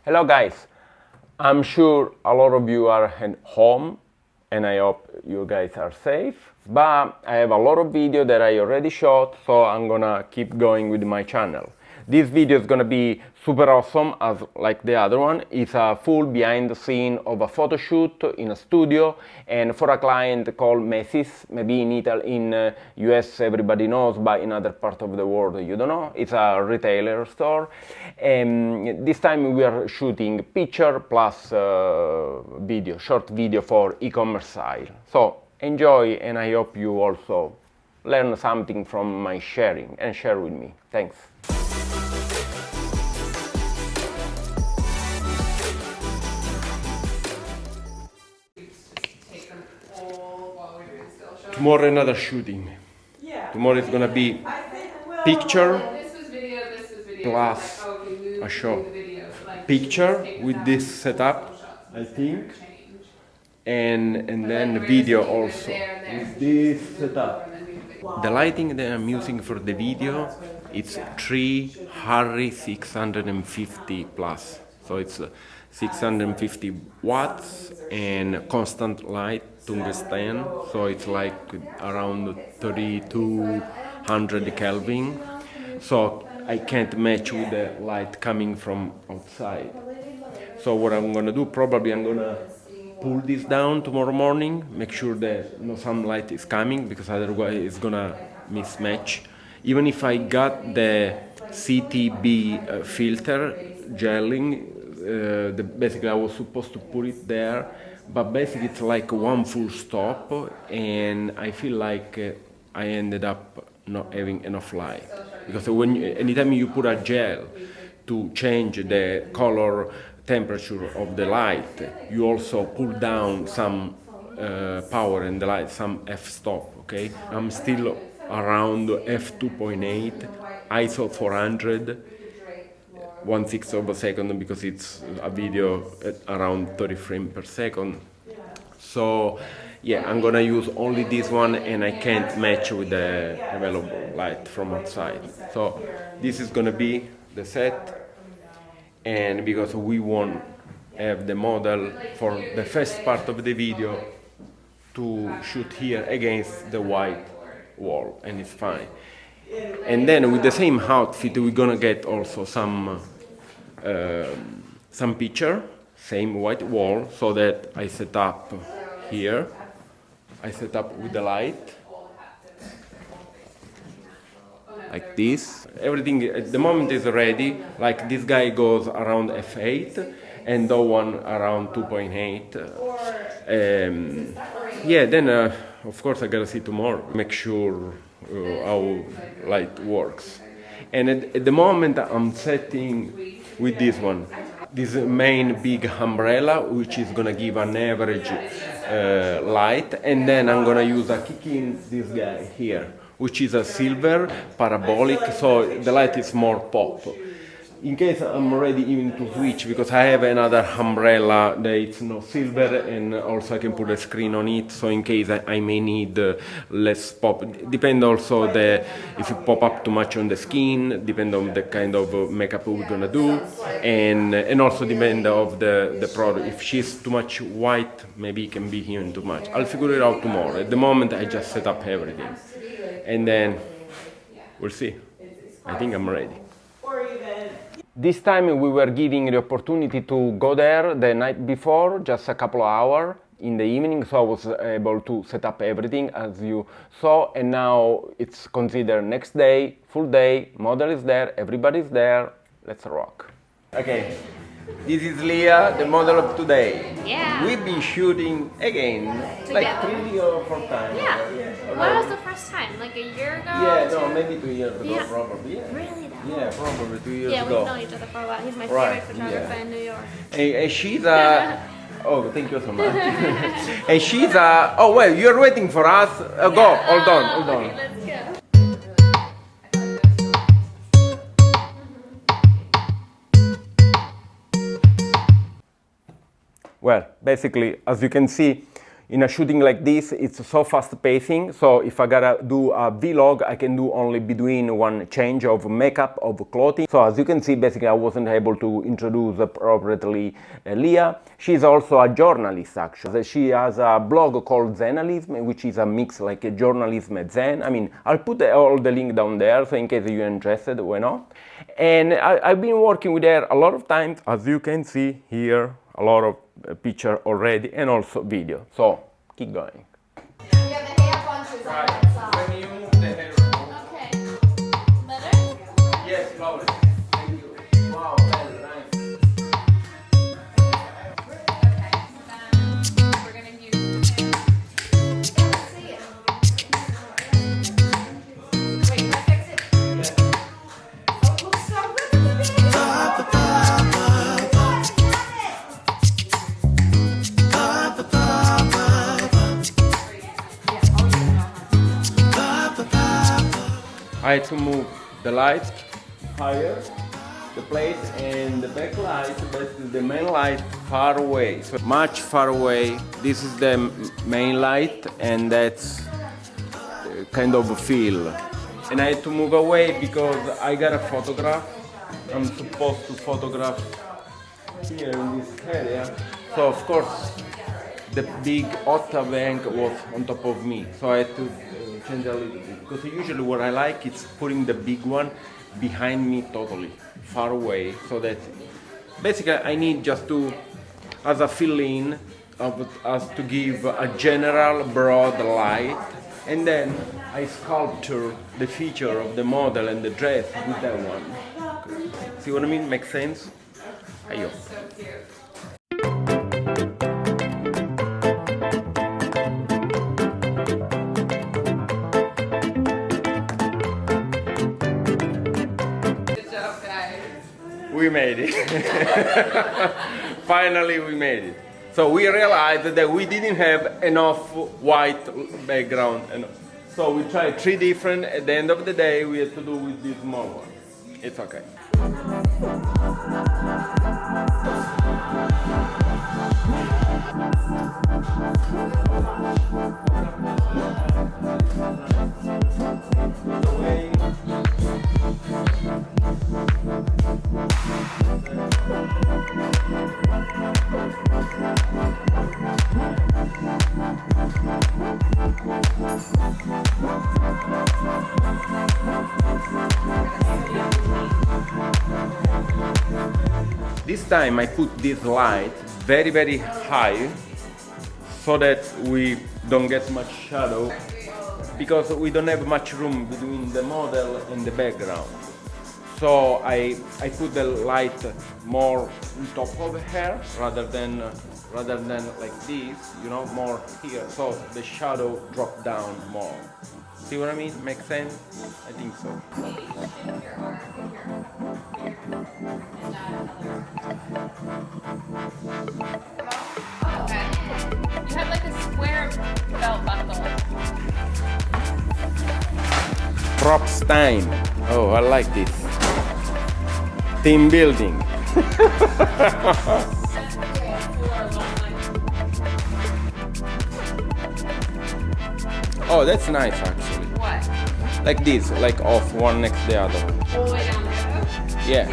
Hello guys, I'm sure a lot of you are at home and I hope you guys are safe, but I have a lot of video that I already shot, so I'm gonna keep going with my channel. This video is gonna be super awesome as like the other one. It's a full behind the scene of a photo shoot in a studio and for a client called Macy's. Maybe in Italy, in US everybody knows, but in other part of the world you don't know. It's a retailer store. And this time we are shooting picture plus video, short video for e-commerce site. So enjoy, and I hope you also learn something from my sharing and share with me. Thanks. Tomorrow another shooting. Tomorrow is gonna be picture plus a show. Picture with this setup, I think, and then video also with this setup. The lighting that I'm using for the video, it's 3 Harry 650 plus, so it's 650 watts and constant light tungsten, so it's like around 3200 Kelvin, so I can't match with the light coming from outside. So what I'm gonna do, probably I'm gonna pull this down tomorrow morning, make sure that no sunlight is coming, because otherwise it's gonna mismatch. Even if I got the CTB filter gelling, basically I was supposed to put it there, but basically it's like one full stop, and I feel like I ended up not having enough light, because anytime you put a gel to change the color temperature of the light, you also pull down some power in the light, some f-stop, okay? I'm still around f2.8, ISO 400, 1/6 of a second, because it's a video at around 30 frames per second. So yeah, I'm gonna use only this one, and I can't match with the available light from outside. So this is gonna be the set, and because we won't have the model for the first part of the video to shoot here against the white wall, and it's fine. And then with the same outfit we're gonna get also some picture, same white wall, so that I set up here. I set up with the light like this. Everything at the moment is ready. Like this guy goes around f8 and that one around 2.8. Yeah, then of course I gotta see tomorrow, make sure how light works. And at the moment I'm setting with this one, this main big umbrella, which is gonna give an average light, and then I'm gonna use a kick-in, this guy here, which is a silver parabolic, so the light is more pop. In case I'm ready even to switch, because I have another umbrella that it's no silver, and also I can put a screen on it, so in case I may need less pop. Depend also if it pop up too much on the skin, depend on the kind of makeup we're gonna do, and also depend of the product. If she's too much white, maybe it can be even too much. I'll figure it out tomorrow. At the moment I just set up everything, and then we'll see. I think I'm ready. This time we were giving the opportunity to go there the night before, just a couple of hours in the evening, so I was able to set up everything as you saw, and now it's considered next day, full day, model is there, everybody's there, let's rock. Okay, this is Lea, the model of today. Yeah. We've been shooting again, like 3 or 4 times. Yeah. When was the first time? Like a year ago? Yeah, no, maybe 2 years ago, probably. Yeah. Really? Yeah, probably 2 years Yeah, ago. we've known each other for a while. He's my favorite photographer in New York. And she's a... Oh, thank you so much. And she's a... Oh, well, you're waiting for us. Go, hold on. Okay, let's go. Well, basically, as you can see, in a shooting like this, it's so fast pacing, so if I gotta do a vlog, I can do only between one change of makeup, of clothing. So as you can see, basically I wasn't able to introduce appropriately Lea. She's also a journalist actually. She has a blog called Zenalism, which is a mix like a journalism and Zen. I mean, I'll put all the link down there, so in case you're interested, why not? And I've been working with her a lot of times, as you can see here, a lot of picture already, and also video. So keep going. You have the hair bunches on that side. When you move the hair. Okay. Better? Yes, lovely. Thank you. Wow, very nice. Okay. We're gonna use hair. See it. Wait, can I fix it? Oh, it looks so good to me. I had to move the light higher, the plate and the backlight, but the main light far away, so much far away. This is the main light, and that's kind of a feel. And I had to move away because I got a photograph. I'm supposed to photograph here in this area. So of course the big Otta bank was on top of me, so I had to change a little bit, because usually what I like is putting the big one behind me totally, far away, so that basically I need just to, as a fill-in, as to give a general broad light, and then I sculpture the feature of the model and the dress with that one. See what I mean? Makes sense? I hope. We made it. Finally we made it. So we realized that we didn't have enough white background, and so we tried 3 different. At the end of the day we had to do with this small one. It's okay. This time I put this light very, very high so that we don't get much shadow, because we don't have much room between the model and the background. So I put the light more on top of her rather than like this, you know, more here. So the shadow drop down more. See what I mean? Makes sense? I think so. Okay. You have like a square belt buckle. Props time. Oh, I like this. Team building. Oh, that's nice actually. What? Like this, like off one next to the other. All the way down there? Yeah.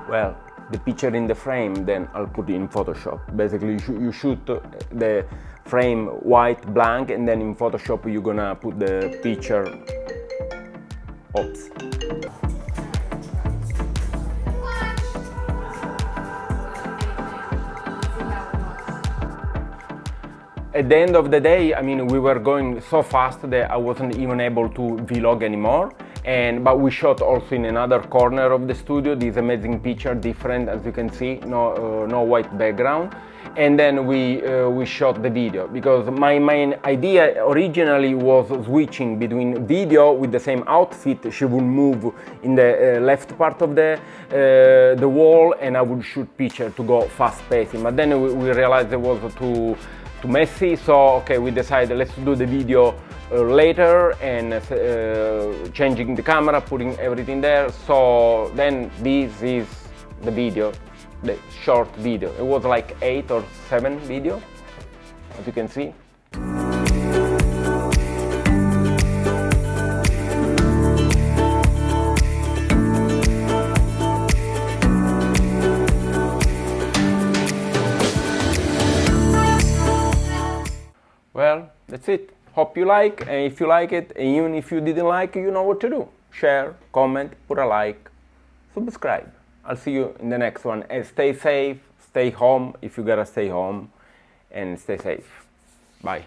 Well, the picture in the frame, then I'll put it in Photoshop. Basically, you shoot the frame white blank, and then in Photoshop you're gonna put the picture. Oops. At the end of the day, I mean, we were going so fast that I wasn't even able to vlog anymore. But we shot also in another corner of the studio this amazing picture, different as you can see, no white background. And then we shot the video, because my main idea originally was switching between video with the same outfit. She would move in the left part of the wall, and I would shoot picture to go fast pacing. But then we realized it was too messy, so okay, we decided let's do the video later and changing the camera, putting everything there. So then this is the video, the short video. It was like 8 or 7 video, as you can see. Well, that's it. Hope you like, and if you like it, and even if you didn't like it, you know what to do. Share, comment, put a like, subscribe. I'll see you in the next one. And stay safe, stay home if you gotta stay home, and stay safe. Bye.